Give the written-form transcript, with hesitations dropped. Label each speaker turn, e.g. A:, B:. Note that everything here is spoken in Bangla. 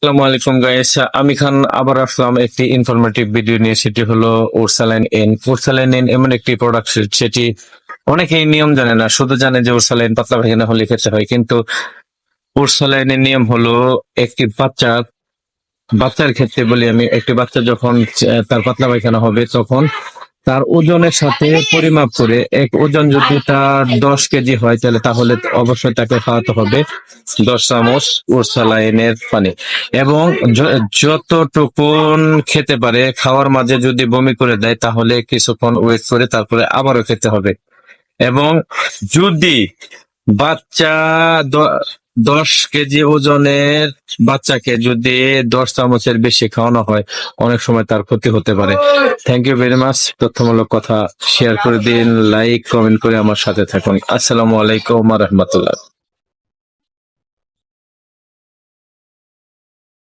A: আসসালামু আলাইকুম গাইস, আমি খান আবার আসলাম একটি ইনফরমেটিভ ভিডিও নিয়ে। সেটি হলো ওরসালাইন এমন একটি প্রোডাক্ট সেটি অনেকেই নিয়ম জানে না, শুধু জানে যে ওরসালাইন পাতলা পায়খানা হলে খেতে হয়। কিন্তু ওরসালাইনের নিয়ম হলো একটি বাচ্চার ক্ষেত্রে বলি আমি, একটি বাচ্চা যখন তার পাতলা পায়খানা হবে তখন তার ওজনের সাথে পরিমাপ করে এক ওজন যদি তার 10 কেজি হয় তাহলে অবশ্যই তাকে খাওয়াতে হবে 10 চামচ ওরসালাইনের পানি। এবং যতটুকুন খেতে পারে, খাওয়ার মাঝে যদি বমি করে দেয় তাহলে কিছুক্ষণ ওয়েট করে তারপরে আবারও খেতে হবে। এবং যদি বাচ্চা 10 কেজি ওজনের বাচ্চাকে যদি 10 চামচের বেশি খাওয়ানো হয়, অনেক সময় তার ক্ষতি হতে পারে। Thank you very much. তথ্যমূলক কথা শেয়ার করে দিন, লাইক কমেন্ট করে আমার সাথে থাকুন। আসসালামু আলাইকুম ওয়া রাহমাতুল্লাহ।